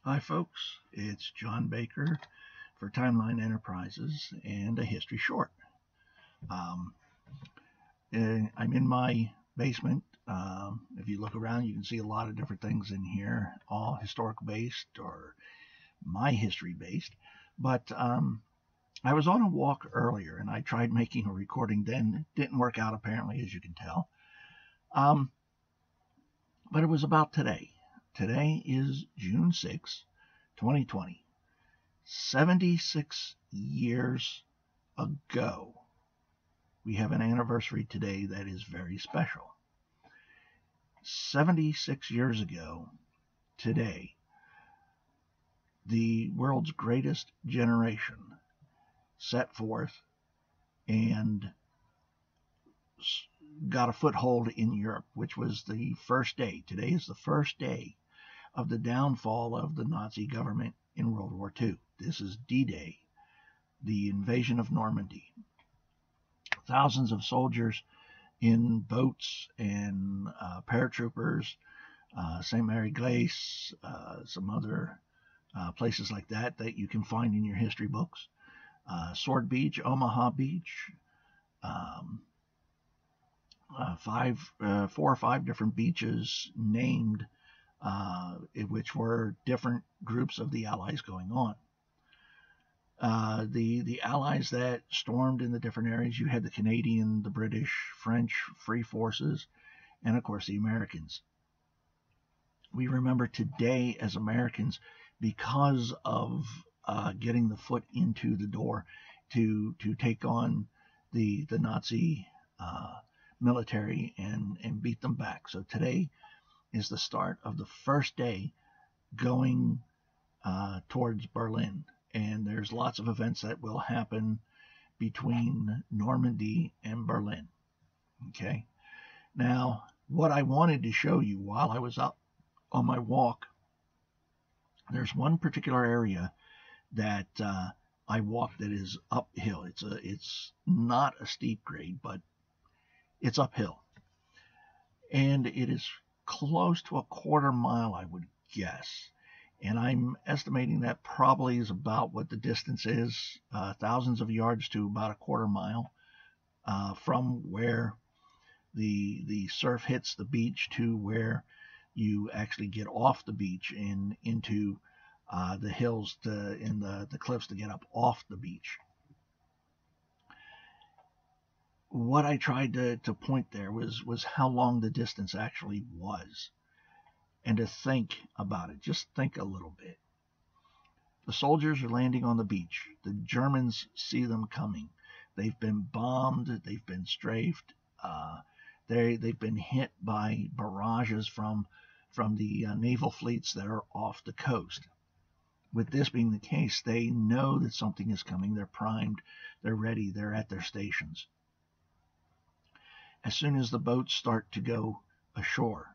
Hi, folks. It's John Baker for Timeline Enterprises and a History Short. Um, I'm in my basement. If you look around, you can see a lot of different things in here, all historical based or my history based. But I was on a walk earlier and I tried making a recording then. It didn't work out, apparently, as you can tell. Um, but it was about today. Today is June 6, 2020. 76 years ago. We have an anniversary today that is very special. 76 years ago today, the world's greatest generation set forth and got a foothold in Europe, which was the first day. Today is the first day of the downfall of the Nazi government in World War II. This is D-Day, the invasion of Normandy. Thousands of soldiers in boats and paratroopers, St. Mary Glace, some other places like that you can find in your history books. Sword Beach, Omaha Beach, 4 or 5 different beaches named, which were different groups of the Allies going on. The Allies that stormed in the different areas, you had the Canadian, the British, French Free Forces, and of course the Americans. We remember today as Americans because of getting the foot into the door to take on the Nazi military and beat them back. So today is the start of the first day going towards Berlin. And there's lots of events that will happen between Normandy and Berlin. Okay. Now, what I wanted to show you while I was out on my walk, there's one particular area that I walk that is uphill. It's not a steep grade, but it's uphill. And it is close to a quarter mile, I would guess. And I'm estimating that probably is about what the distance is, thousands of yards to about a quarter mile from where the surf hits the beach to where you actually get off the beach and into the hills and the cliffs to get up off the beach. What I tried to point there was how long the distance actually was. And to think about it, just think a little bit. The soldiers are landing on the beach. The Germans see them coming. They've been bombed. They've been strafed. They've been hit by barrages from the naval fleets that are off the coast. With this being the case, they know that something is coming. They're primed. They're ready. They're at their stations. As soon as the boats start to go ashore,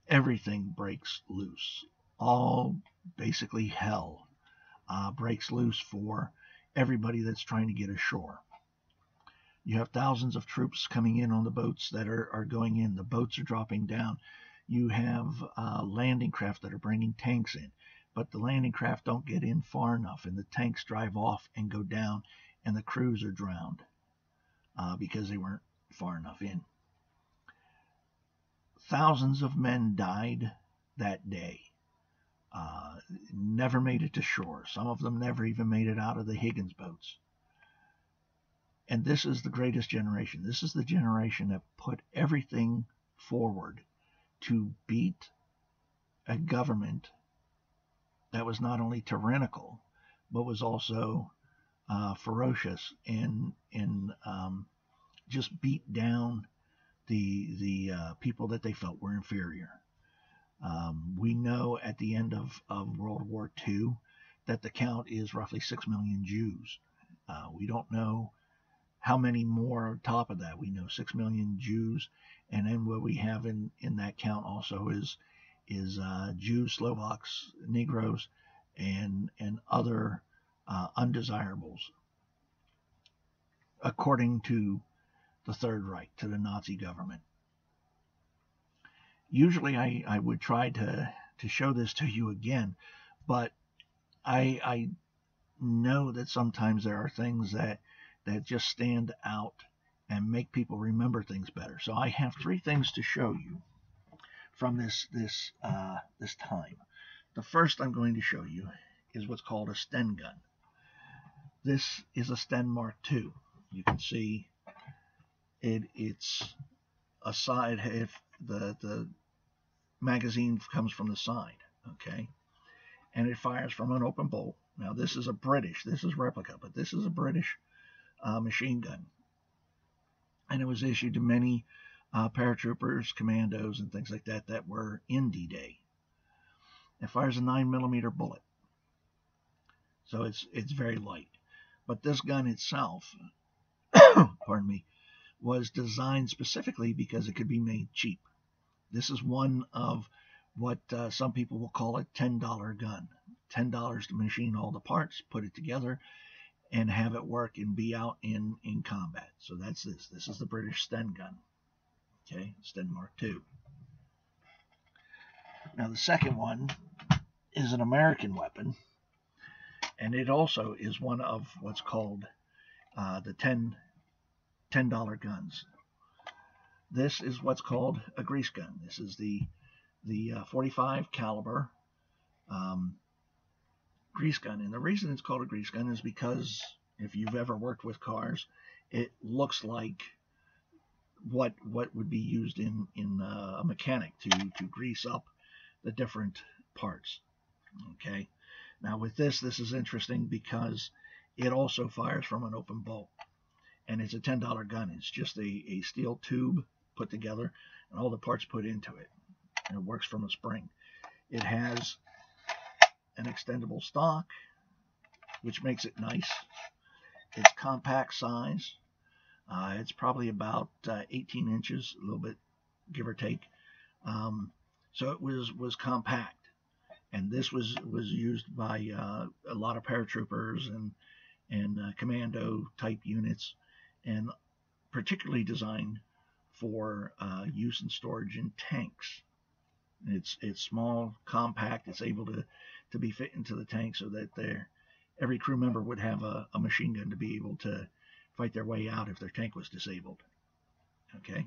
everything breaks loose. All basically hell breaks loose for everybody that's trying to get ashore. You have thousands of troops coming in on the boats that are going in. The boats are dropping down. You have landing craft that are bringing tanks in. But the landing craft don't get in far enough, and the tanks drive off and go down, and the crews are drowned because they weren't far enough in. Thousands of men died that day. Never made it to shore. Some of them never even made it out of the Higgins boats. And this is the greatest generation. This is the generation that put everything forward to beat a government that was not only tyrannical, but was also ferocious and just beat down the people that they felt were inferior. We know at the end of World War II that the count is roughly 6 million Jews. We don't know how many more on top of that. We know 6 million Jews, and then what we have in that count also is Jews, Slovaks, Negroes, and other undesirables, according to the Third Reich, to the Nazi government. Usually I would try to show this to you again, But I know that sometimes there are things that just stand out and make people remember things better. So I have 3 things to show you from this time. The first I'm going to show you is what's called a Sten gun. This is a Sten Mark II. You can see it's a side, if the magazine comes from the side, okay, and it fires from an open bolt. Now this is replica, but this is a British machine gun, and it was issued to many paratroopers, commandos, and things like that were in D-Day. It fires a 9mm bullet, so it's very light. But this gun itself, pardon me, was designed specifically because it could be made cheap. This is one of what some people will call a $10 gun. $10 to machine all the parts, put it together, and have it work and be out in combat. So that's this. This is the British Sten gun. Okay, Sten Mark II. Now the second one is an American weapon, and it also is one of what's called the $10 guns. This is what's called a grease gun. This is the 45 caliber grease gun, and the reason it's called a grease gun is because if you've ever worked with cars, it looks like what would be used in a mechanic to grease up the different parts. Okay, now with this is interesting because it also fires from an open bolt, and it's a $10 gun. It's just a steel tube put together and all the parts put into it, and it works from a spring. It has an extendable stock, which makes it nice. It's compact size. It's probably about 18 inches, a little bit, give or take. So it was compact, and this was used by a lot of paratroopers and commando type units, and particularly designed for use and storage in tanks. It's small, compact. It's able to be fit into the tank so that every crew member would have a machine gun to be able to fight their way out if their tank was disabled. Okay,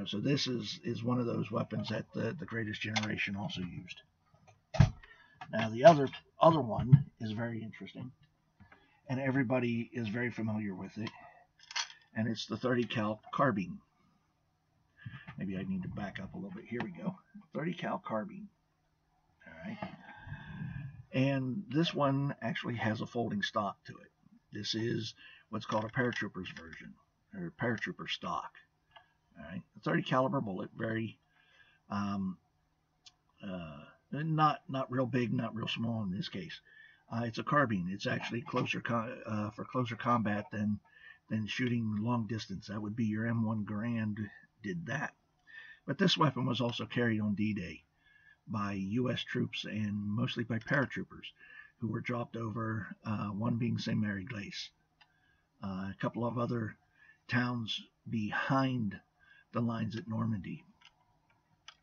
so this is one of those weapons that the Greatest Generation also used. Now the other one is very interesting, and everybody is very familiar with it, and it's the 30 cal carbine. Maybe I need to back up a little bit. Here we go. 30 cal carbine. All right. And this one actually has a folding stock to it. This is what's called a paratrooper's version, or paratrooper stock. All right. A 30 caliber bullet, very not real big, not real small in this case. It's a carbine. It's actually closer for closer combat than shooting long distance. That would be your M1 Garand did that. But this weapon was also carried on D-Day by U.S. troops and mostly by paratroopers who were dropped over, one being St. Mary Glace, a couple of other towns behind the lines at Normandy.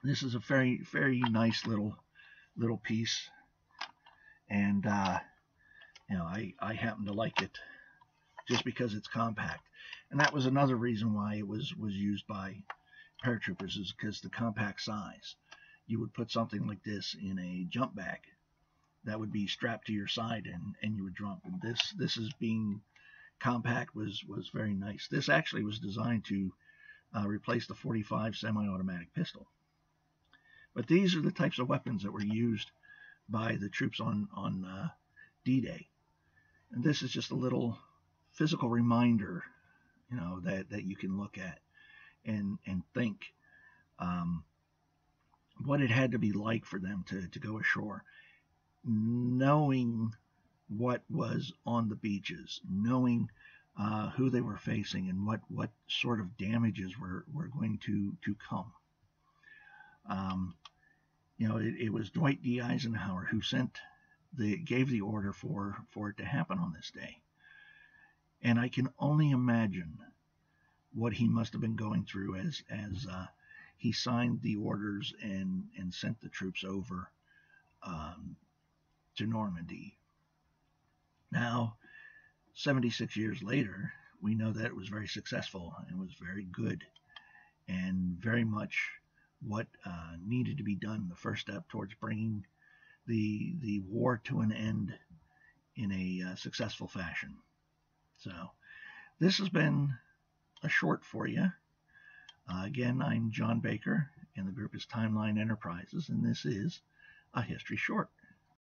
This is a very, very nice little piece, and I happen to like it just because it's compact. And that was another reason why it was used by paratroopers, is because the compact size. You would put something like this in a jump bag that would be strapped to your side, and you would jump. And this is being compact was very nice. This actually was designed to replace the 45 semi-automatic pistol. But these are the types of weapons that were used by the troops on D-Day. And this is just a little physical reminder, that you can look at and think what it had to be like for them to go ashore, knowing what was on the beaches, knowing who they were facing, and what sort of damages were going to come. It was Dwight D. Eisenhower who gave the order for it to happen on this day. And I can only imagine what he must have been going through as he signed the orders and sent the troops over to Normandy. Now, 76 years later, we know that it was very successful and was very good and very much what needed to be done, the first step towards bringing the war to an end in a successful fashion. So this has been a short for you. Again, I'm John Baker, and the group is Timeline Enterprises, and this is A History Short.